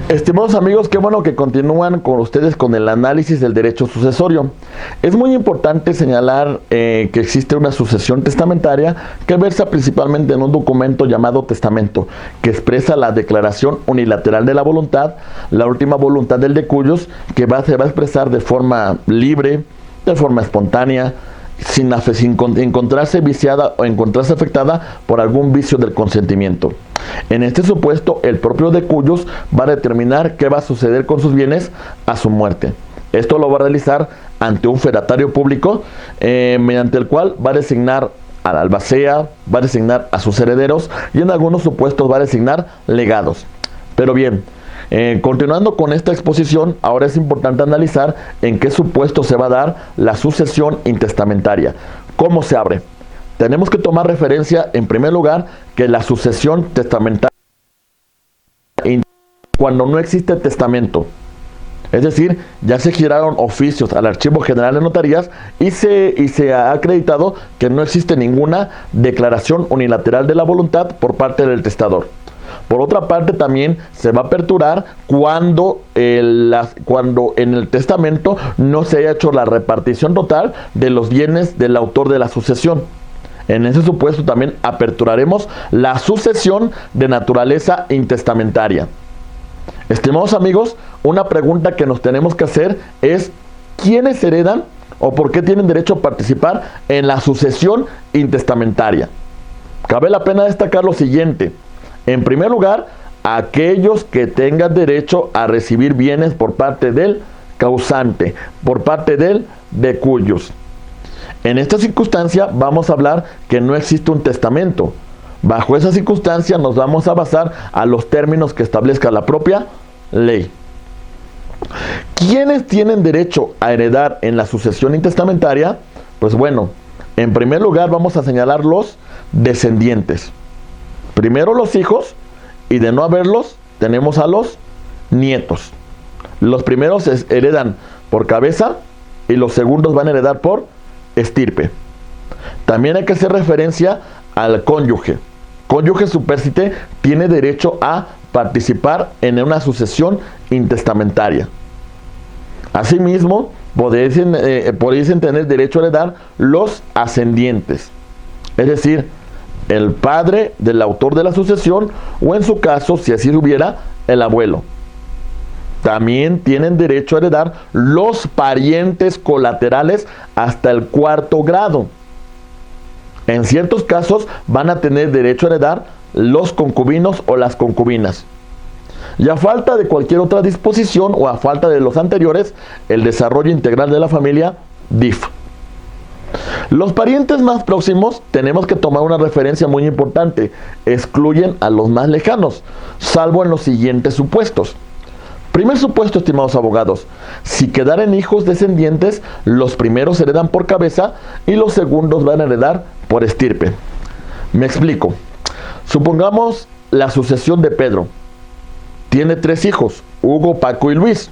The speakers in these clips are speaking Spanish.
Estimados amigos, qué bueno que continúan con ustedes con el análisis del derecho sucesorio. Es muy importante señalar que existe una sucesión testamentaria que versa principalmente en un documento llamado testamento, que expresa la declaración unilateral de la voluntad, la última voluntad del de cuyos, que se va a expresar de forma libre, de forma espontánea, sin encontrarse viciada o encontrarse afectada por algún vicio del consentimiento. En este supuesto, el propio de cuyos va a determinar qué va a suceder con sus bienes a su muerte. Esto lo va a realizar ante un fedatario público, mediante el cual va a designar al albacea, va a designar a sus herederos y en algunos supuestos va a designar legados. Pero bien, continuando con esta exposición, ahora es importante analizar en qué supuesto se va a dar la sucesión intestamentaria. ¿Cómo se abre? Tenemos que tomar referencia, en primer lugar, que la sucesión testamentaria cuando no existe testamento. Es decir, ya se giraron oficios al Archivo General de Notarías y se ha acreditado que no existe ninguna declaración unilateral de la voluntad por parte del testador. Por otra parte, también se va a aperturar cuando en el testamento no se haya hecho la repartición total de los bienes del autor de la sucesión. En ese supuesto también aperturaremos la sucesión de naturaleza intestamentaria. Estimados amigos, una pregunta que nos tenemos que hacer es: ¿quiénes heredan o por qué tienen derecho a participar en la sucesión intestamentaria? Cabe la pena destacar lo siguiente. En primer lugar, aquellos que tengan derecho a recibir bienes por parte del causante, por parte del de cuyos. En esta circunstancia vamos a hablar que no existe un testamento. Bajo esa circunstancia nos vamos a basar a los términos que establezca la propia ley. ¿Quiénes tienen derecho a heredar en la sucesión intestamentaria? Pues bueno, en primer lugar vamos a señalar los descendientes. Primero los hijos, y de no haberlos tenemos a los nietos. Los primeros heredan por cabeza y los segundos van a heredar por estirpe. También hay que hacer referencia al cónyuge. Cónyuge supérsite tiene derecho a participar en una sucesión intestamentaria. Asimismo, podéis tener derecho a heredar los ascendientes, es decir, el padre del autor de la sucesión o, en su caso, si así hubiera, el abuelo. También tienen derecho a heredar los parientes colaterales hasta el 4º grado. En ciertos casos van a tener derecho a heredar los concubinos o las concubinas. Y a falta de cualquier otra disposición o a falta de los anteriores, el desarrollo integral de la familia, DIF. Los parientes más próximos, tenemos que tomar una referencia muy importante, excluyen a los más lejanos, salvo en los siguientes supuestos. Primer supuesto, estimados abogados: si quedaren hijos descendientes, los primeros heredan por cabeza y los segundos van a heredar por estirpe. Me explico. Supongamos la sucesión de Pedro. Tiene 3 hijos, Hugo, Paco y Luis.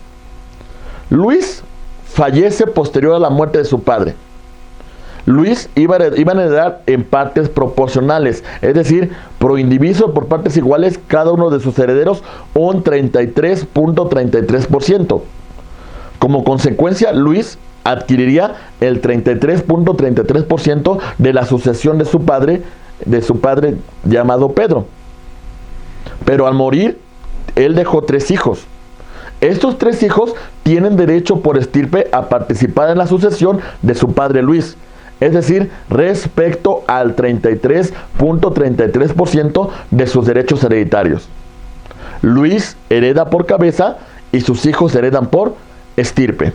Luis fallece posterior a la muerte de su padre. Luis iban a heredar en partes proporcionales, es decir, pro indiviso por partes iguales, cada uno de sus herederos un 33.33%. Como consecuencia, Luis adquiriría el 33.33% de la sucesión de su padre llamado Pedro. Pero al morir, él dejó 3 hijos. Estos 3 hijos tienen derecho por estirpe a participar en la sucesión de su padre Luis, es decir, respecto al 33.33% de sus derechos hereditarios. Luis hereda por cabeza y sus hijos heredan por estirpe.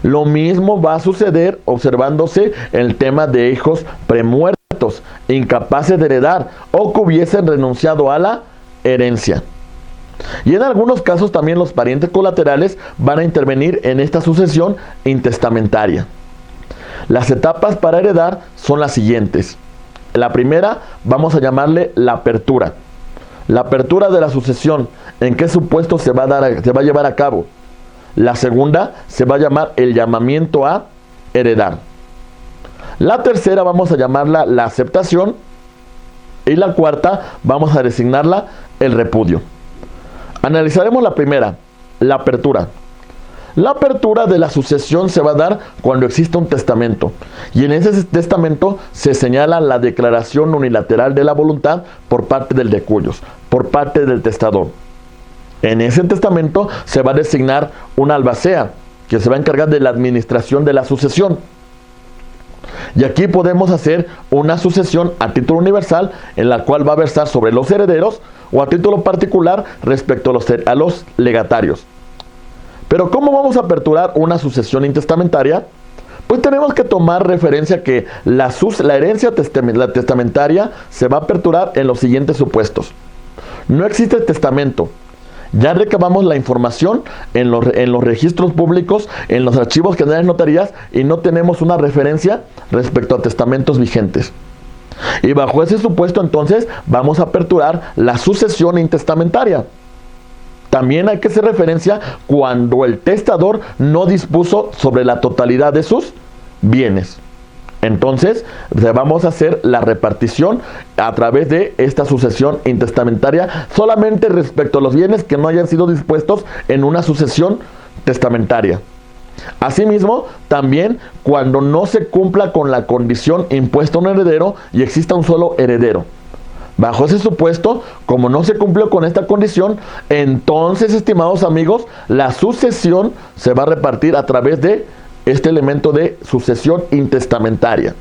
Lo mismo va a suceder observándose el tema de hijos premuertos, incapaces de heredar o que hubiesen renunciado a la herencia. Y en algunos casos también los parientes colaterales van a intervenir en esta sucesión intestamentaria. Las etapas para heredar son las siguientes. La primera vamos a llamarle la apertura. La apertura de la sucesión, ¿en qué supuesto se va a llevar a cabo? La segunda se va a llamar el llamamiento a heredar. La tercera vamos a llamarla la aceptación. Y la cuarta vamos a designarla el repudio. Analizaremos la primera, la apertura. La apertura de la sucesión se va a dar cuando existe un testamento. Y en ese testamento se señala la declaración unilateral de la voluntad por parte del de cuyos, por parte del testador. En ese testamento se va a designar un albacea que se va a encargar de la administración de la sucesión. Y aquí podemos hacer una sucesión a título universal en la cual va a versar sobre los herederos o a título particular respecto a los legatarios. Pero ¿cómo vamos a aperturar una sucesión intestamentaria? Pues tenemos que tomar referencia que la herencia testamentaria se va a aperturar en los siguientes supuestos. No existe testamento. Ya recabamos la información en los registros públicos, en los archivos generales de notarías y no tenemos una referencia respecto a testamentos vigentes. Y bajo ese supuesto entonces vamos a aperturar la sucesión intestamentaria. También hay que hacer referencia cuando el testador no dispuso sobre la totalidad de sus bienes. Entonces, vamos a hacer la repartición a través de esta sucesión intestamentaria solamente respecto a los bienes que no hayan sido dispuestos en una sucesión testamentaria. Asimismo, también cuando no se cumpla con la condición impuesta a un heredero y exista un solo heredero. Bajo ese supuesto, como no se cumplió con esta condición, entonces, estimados amigos, la sucesión se va a repartir a través de este elemento de sucesión intestamentaria.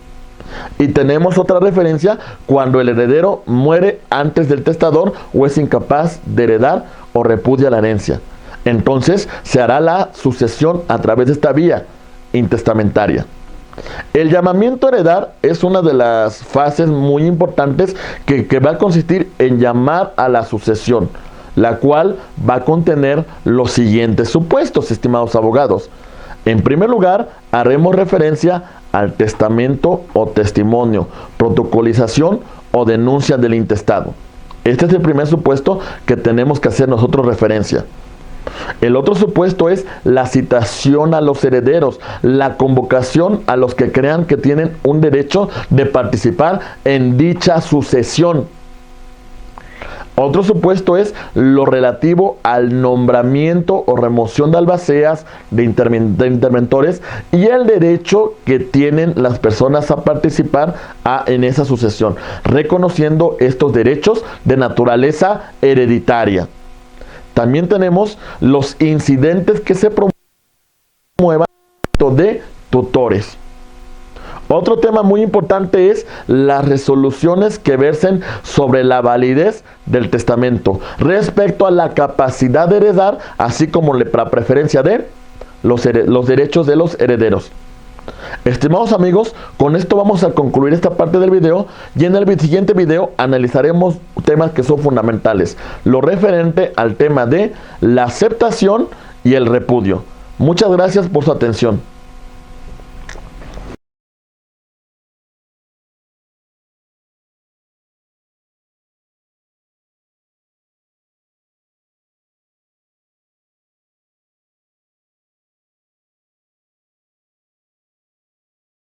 Y tenemos otra referencia cuando el heredero muere antes del testador o es incapaz de heredar o repudia la herencia. Entonces se hará la sucesión a través de esta vía intestamentaria. El llamamiento a heredar es una de las fases muy importantes que va a consistir en llamar a la sucesión, la cual va a contener los siguientes supuestos, estimados abogados. En primer lugar, haremos referencia al testamento o testimonio, protocolización o denuncia del intestado. Este es el primer supuesto que tenemos que hacer nosotros referencia. El otro supuesto es la citación a los herederos, la convocación a los que crean que tienen un derecho de participar en dicha sucesión. Otro supuesto es lo relativo al nombramiento o remoción de albaceas, de interventores y el derecho que tienen las personas a participar en esa sucesión, reconociendo estos derechos de naturaleza hereditaria. También tenemos los incidentes que se promuevan de tutores. Otro tema muy importante es las resoluciones que versen sobre la validez del testamento respecto a la capacidad de heredar, así como la preferencia de los derechos de los herederos. Estimados amigos, con esto vamos a concluir esta parte del video y en el siguiente video analizaremos temas que son fundamentales, lo referente al tema de la aceptación y el repudio. Muchas gracias por su atención.